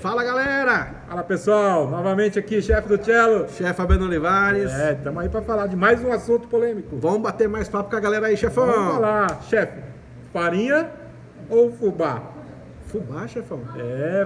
Fala, galera! Fala, pessoal, novamente aqui, chefe do Cello. Chefe Fabiano Olivares. Estamos aí para falar de mais um assunto polêmico. Vamos bater mais papo com a galera aí, chefão. Vamos lá, chefe, farinha ou fubá? Fubá, chefão?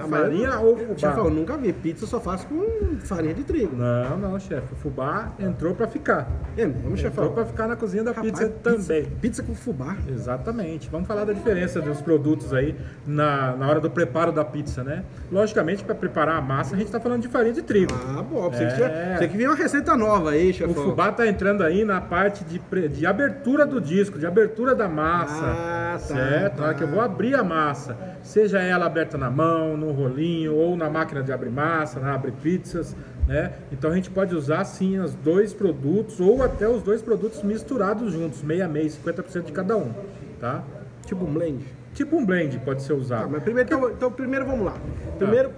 Farinha ou fubá? Chefão, eu nunca vi. Pizza só faço com farinha de trigo. Não, chefe. O fubá entrou para ficar. Vamos, chefão. Entrou para ficar na cozinha da pizza também. Pizza com fubá? Exatamente. Vamos falar da diferença dos produtos aí na hora do preparo da pizza, né? Logicamente, para preparar a massa, a gente está falando de farinha de trigo. Ah, bom. Você que viu uma receita nova aí, chefão. O fubá está entrando aí na parte de abertura do disco, de abertura da massa. Ah, tá. Certo? Na hora que eu vou abrir a massa, seja ela aberta na mão, no rolinho ou na máquina de abrir massa, na abre pizzas, né? Então a gente pode usar sim os dois produtos ou até os dois produtos misturados juntos, meia, 50% de cada um, tá? Tipo um blend? Tipo um blend pode ser usado. Tá, mas primeiro vamos lá. Primeiro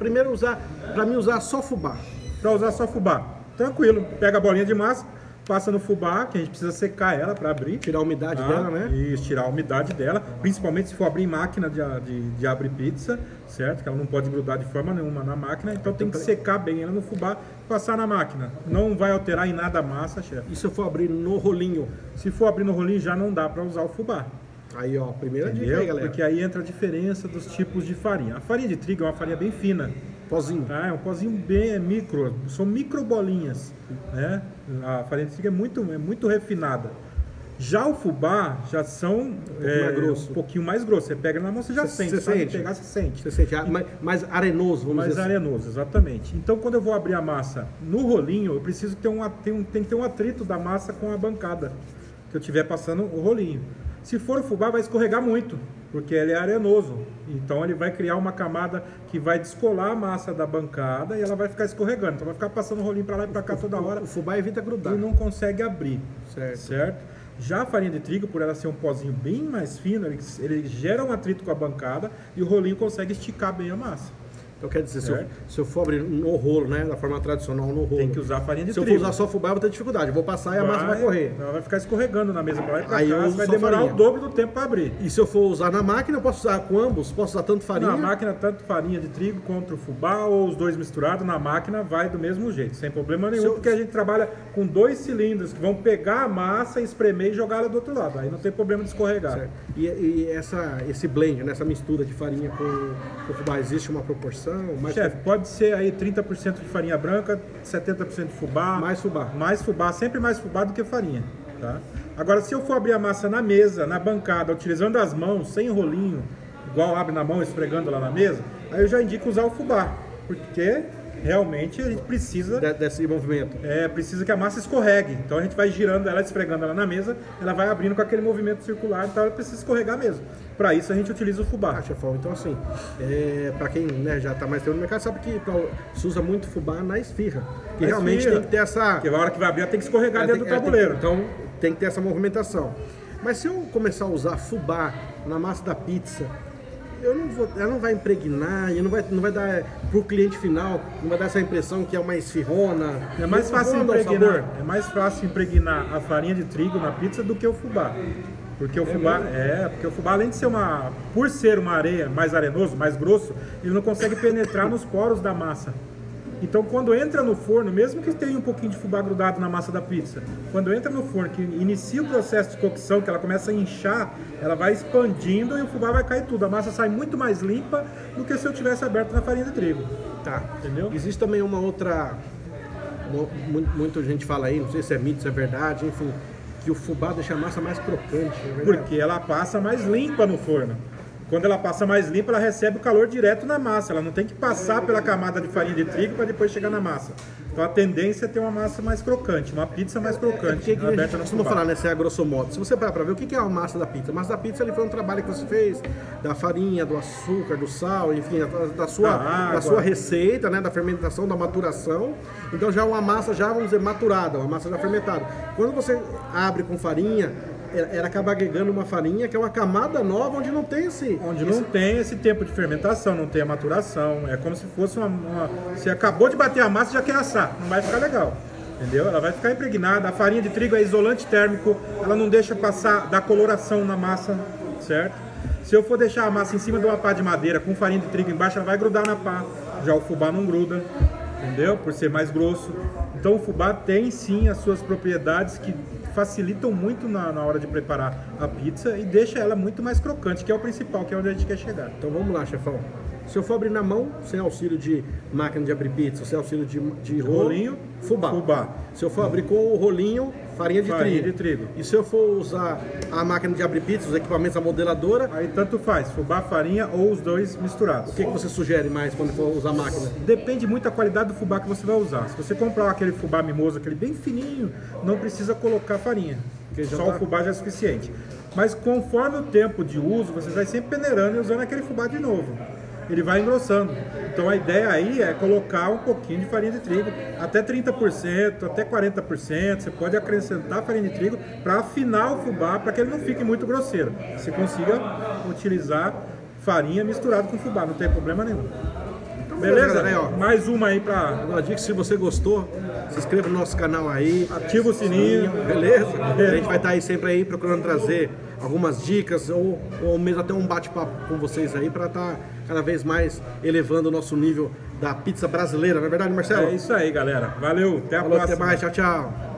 para mim usar só fubá. Para usar só fubá, tranquilo. Pega a bolinha de massa, passa no fubá, que a gente precisa secar ela para abrir. Tirar a umidade dela, né? Isso, tirar a umidade dela, principalmente se for abrir em máquina de abrir pizza, certo? Que ela não pode grudar de forma nenhuma na máquina, então tem que secar bem ela no fubá, passar na máquina. Não vai alterar em nada a massa, chefe. E se eu for abrir no rolinho? Se for abrir no rolinho, já não dá para usar o fubá. Aí, ó, primeira dica aí, galera. Porque aí entra a diferença dos tipos de farinha. A farinha de trigo é uma farinha bem fina. Pozinho. Tá? É um pozinho bem micro, são micro bolinhas, né? A farinha de trigo é muito refinada. Já o fubá já são um pouquinho mais grosso. Você pega na mão, você já sente. Você sente. Pegar, você sente. Você sente. Mais arenoso, vamos dizer assim. Mais arenoso, exatamente. Então, quando eu vou abrir a massa no rolinho, eu preciso ter tem que ter um atrito da massa com a bancada que eu estiver passando o rolinho. Se for o fubá, vai escorregar muito, porque ele é arenoso. Então ele vai criar uma camada que vai descolar a massa da bancada e ela vai ficar escorregando. Então vai ficar passando o rolinho para lá e para cá toda hora. O fubá evita grudar. E não consegue abrir. Certo? Já a farinha de trigo, por ela ser um pozinho bem mais fino, ele gera um atrito com a bancada e o rolinho consegue esticar bem a massa. Então quer dizer, se eu for abrir no rolo, né, da forma tradicional no rolo, tem que usar farinha de trigo. Se eu for usar só fubá, eu vou ter dificuldade. Eu vou passar e a massa vai correr. Ela vai ficar escorregando na mesa para lá e para cá. Vai demorar farinha. O dobro do tempo para abrir. E se eu for usar na máquina, eu posso usar com ambos? Posso usar tanto farinha? Na máquina, tanto farinha de trigo quanto o fubá ou os dois misturados, na máquina vai do mesmo jeito, sem problema nenhum, porque a gente trabalha com 2 cilindros que vão pegar a massa, espremer e jogar ela do outro lado. Aí não tem problema de escorregar. Certo. E esse blend, né, essa mistura de farinha com fubá, existe uma proporção? Chefe, pode ser aí 30% de farinha branca, 70% de fubá. Mais fubá. Mais fubá, sempre mais fubá do que farinha. Tá? Agora, se eu for abrir a massa na mesa, na bancada, utilizando as mãos, sem rolinho, igual abre na mão, esfregando lá na mesa, aí eu já indico usar o fubá, porque realmente a gente precisa desse movimento. Precisa que a massa escorregue. Então a gente vai girando ela, esfregando ela na mesa, ela vai abrindo com aquele movimento circular, então ela precisa escorregar mesmo. Para isso a gente utiliza o fubá. Chefão, então assim, para quem, né, já está mais tempo no mercado, sabe que se usa muito fubá na esfirra. Que realmente tem que ter essa... Porque a hora que vai abrir, ela tem que escorregar dentro do tabuleiro. Então tem que ter essa movimentação. Mas se eu começar a usar fubá na massa da pizza, ela não vai impregnar, e não vai dar pro cliente final, não vai dar essa impressão que é uma esfirrona. É mais fácil impregnar a farinha de trigo na pizza do que o fubá. Porque o fubá, além de ser por ser uma areia mais arenoso, mais grosso, ele não consegue penetrar nos poros da massa. Então, quando entra no forno, mesmo que tenha um pouquinho de fubá grudado na massa da pizza, quando entra no forno, que inicia o processo de cocção, que ela começa a inchar, ela vai expandindo e o fubá vai cair tudo. A massa sai muito mais limpa do que se eu tivesse aberto na farinha de trigo. Tá. Entendeu? Existe também uma outra... Muita gente fala aí, não sei se é mito, se é verdade, enfim, que o fubá deixa a massa mais crocante. Porque ela passa mais limpa no forno. Quando ela passa mais limpa, ela recebe o calor direto na massa. Ela não tem que passar pela camada de farinha de trigo para depois chegar na massa. Então a tendência é ter uma massa mais crocante, uma pizza mais crocante. A gente costuma falar, né? Se é a grosso modo. Se você parar para ver, o que é a massa da pizza? A massa da pizza foi um trabalho que você fez da farinha, do açúcar, do sal, enfim, da sua receita, né? Da fermentação, da maturação. Então já é uma massa, vamos dizer, maturada, uma massa já fermentada. Quando você abre com farinha, ela acaba agregando uma farinha que é uma camada nova onde não tem não tem esse tempo de fermentação, não tem a maturação. É como se fosse você acabou de bater a massa e já quer assar. Não vai ficar legal. Entendeu? Ela vai ficar impregnada. A farinha de trigo é isolante térmico, ela não deixa passar da coloração na massa, certo? Se eu for deixar a massa em cima de uma pá de madeira com farinha de trigo embaixo, ela vai grudar na pá. Já o fubá não gruda, entendeu? Por ser mais grosso. Então o fubá tem sim as suas propriedades que facilitam muito na hora de preparar a pizza e deixa ela muito mais crocante, que é o principal, que é onde a gente quer chegar. Então vamos lá, chefão. Se eu for abrir na mão, sem auxílio de máquina de abrir pizza, sem auxílio de rolinho, fubá. Se eu for abrir com o rolinho, farinha de trigo. E se eu for usar a máquina de abrir pizza, os equipamentos, a modeladora... Aí tanto faz, fubá, farinha ou os dois misturados. O que você sugere mais quando for usar a máquina? Depende muito da qualidade do fubá que você vai usar. Se você comprar aquele fubá mimoso, aquele bem fininho, não precisa colocar farinha, porque só o fubá já é suficiente. Mas conforme o tempo de uso, você vai sempre peneirando e usando aquele fubá de novo. Ele vai engrossando. Então a ideia aí é colocar um pouquinho de farinha de trigo, até 30%, até 40%. Você pode acrescentar farinha de trigo para afinar o fubá, para que ele não fique muito grosseiro. Você consiga utilizar farinha misturada com fubá, não tem problema nenhum. Então, beleza? Né, ó. Mais uma aí para... Uma dica, se você gostou, se inscreva no nosso canal aí. Ativa o sininho. Beleza? A gente vai estar aí sempre aí procurando trazer algumas dicas ou mesmo até um bate-papo com vocês aí para estar cada vez mais elevando o nosso nível da pizza brasileira, não é verdade, Marcelo? É isso aí, galera. Valeu, até a próxima. Até mais, tchau, tchau.